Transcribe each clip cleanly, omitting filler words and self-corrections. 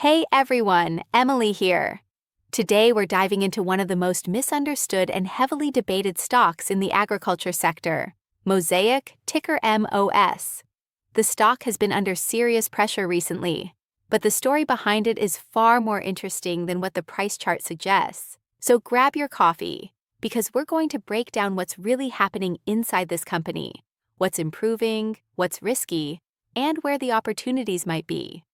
Hey everyone, Emily here. Today we're diving into one of the most misunderstood and heavily debated stocks in the agriculture sector, Mosaic, ticker MOS. The stock has been under serious pressure recently, but the story behind it is far more interesting than what the price chart suggests. So grab your coffee, because we're going to break down what's really happening inside this company, what's improving, what's risky, and where the opportunities might be.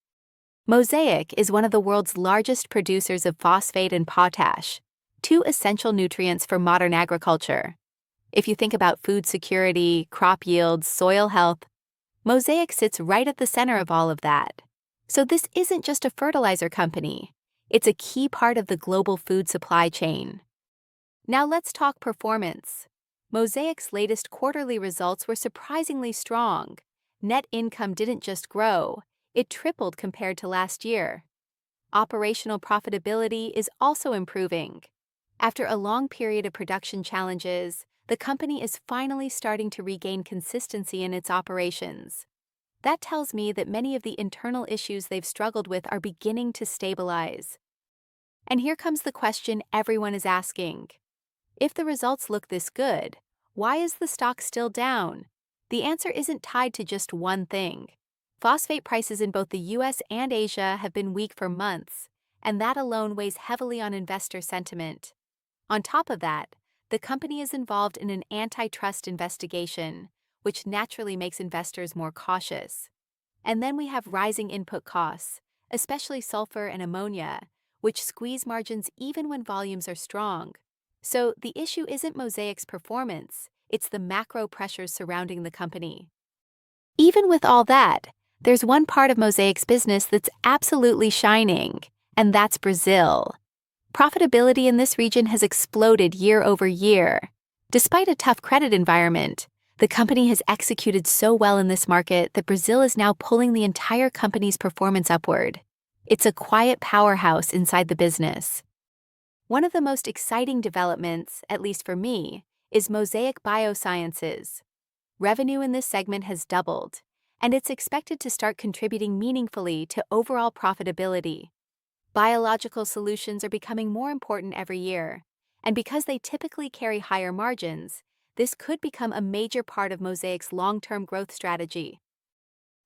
Mosaic is one of the world's largest producers of phosphate and potash, two essential nutrients for modern agriculture. If you think about food security, crop yields, soil health, Mosaic sits right at the center of all of that. So this isn't just a fertilizer company, it's a key part of the global food supply chain. Now let's talk performance. Mosaic's latest quarterly results were surprisingly strong. Net income didn't just grow, it tripled compared to last year. Operational profitability is also improving. After a long period of production challenges, the company is finally starting to regain consistency in its operations. That tells me that many of the internal issues they've struggled with are beginning to stabilize. And here comes the question everyone is asking. If the results look this good, why is the stock still down? The answer isn't tied to just one thing. Phosphate prices in both the US and Asia have been weak for months, and that alone weighs heavily on investor sentiment. On top of that, the company is involved in an antitrust investigation, which naturally makes investors more cautious. And then we have rising input costs, especially sulfur and ammonia, which squeeze margins even when volumes are strong. So the issue isn't Mosaic's performance, it's the macro pressures surrounding the company. Even with all that, there's one part of Mosaic's business that's absolutely shining, and that's Brazil. Profitability in this region has exploded year over year. Despite a tough credit environment, the company has executed so well in this market that Brazil is now pulling the entire company's performance upward. It's a quiet powerhouse inside the business. One of the most exciting developments, at least for me, is Mosaic Biosciences. Revenue in this segment has doubled, and it's expected to start contributing meaningfully to overall profitability. Biological solutions are becoming more important every year, and because they typically carry higher margins, this could become a major part of Mosaic's long-term growth strategy.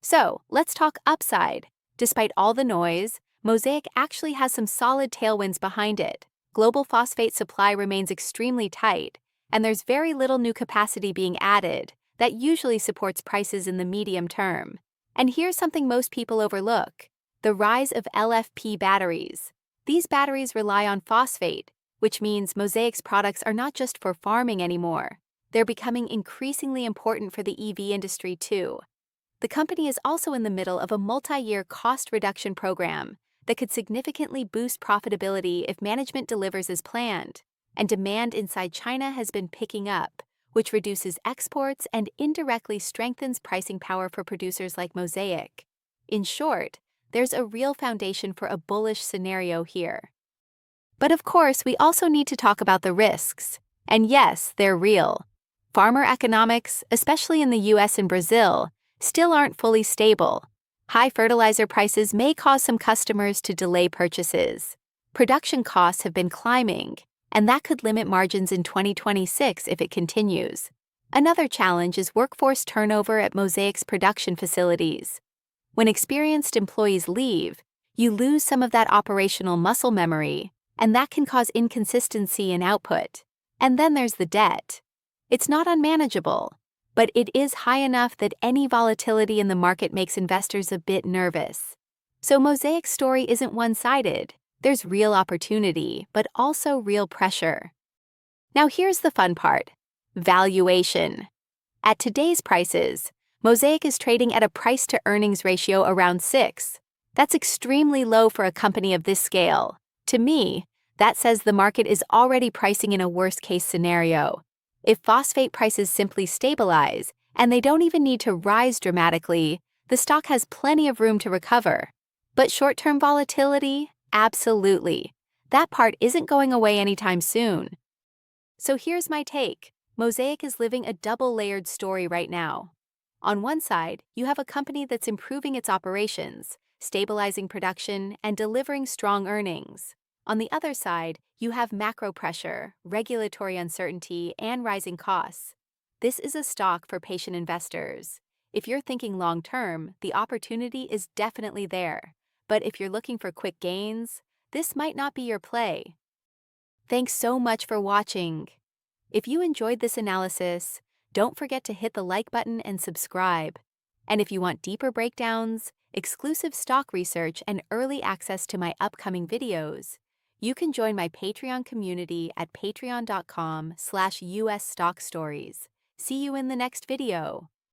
So, let's talk upside. Despite all the noise, Mosaic actually has some solid tailwinds behind it. Global phosphate supply remains extremely tight, and there's very little new capacity being added. That usually supports prices in the medium term. And here's something most people overlook: the rise of LFP batteries. These batteries rely on phosphate, which means Mosaic's products are not just for farming anymore. They're becoming increasingly important for the EV industry too. The company is also in the middle of a multi-year cost reduction program that could significantly boost profitability if management delivers as planned. And demand inside China has been picking up, which reduces exports and indirectly strengthens pricing power for producers like Mosaic. In short, there's a real foundation for a bullish scenario here. But of course, we also need to talk about the risks. And yes, they're real. Farmer economics, especially in the US and Brazil, still aren't fully stable. High fertilizer prices may cause some customers to delay purchases. Production costs have been climbing, and that could limit margins in 2026 if it continues. Another challenge is workforce turnover at Mosaic's production facilities. When experienced employees leave, you lose some of that operational muscle memory, and that can cause inconsistency in output. And then there's the debt. It's not unmanageable, but it is high enough that any volatility in the market makes investors a bit nervous. So Mosaic's story isn't one-sided. There's real opportunity, but also real pressure. Now here's the fun part: valuation. At today's prices, Mosaic is trading at a price-to-earnings ratio around 6. That's extremely low for a company of this scale. To me, that says the market is already pricing in a worst-case scenario. If phosphate prices simply stabilize, and they don't even need to rise dramatically, the stock has plenty of room to recover. But short-term volatility? Absolutely. That part isn't going away anytime soon. So here's my take. Mosaic is living a double-layered story right now. On one side, you have a company that's improving its operations, stabilizing production and delivering strong earnings. On the other side, you have macro pressure, regulatory uncertainty, and rising costs. This is a stock for patient investors. If you're thinking long-term, the opportunity is definitely there. But if you're looking for quick gains, this might not be your play. Thanks so much for watching. If you enjoyed this analysis, don't forget to hit the like button and subscribe. And if you want deeper breakdowns, exclusive stock research, and early access to my upcoming videos, you can join my Patreon community at patreon.com/US Stock Stories. See you in the next video.